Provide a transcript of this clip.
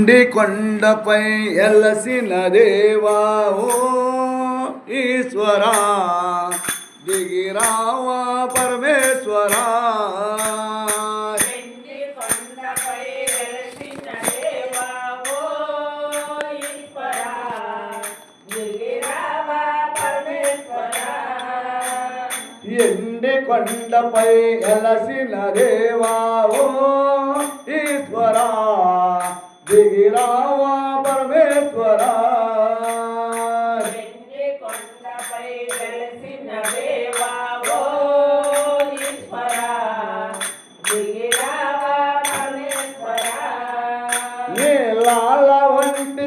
ఎండి కొండపై ఎలసిన దేవా ఓ ఈశ్వరా దిగిరావా పరమేశ్వరా ఎండి కొండపై ఎలసిన దేవా ఓ ఈశ్వరా దిగిరావా పరమేశ్వరా ఎండి కొండపై వెలసిన దేవా ఓ ఈశ్వరా దిగిరావా పరమేశ్వరా నీలాల వంటి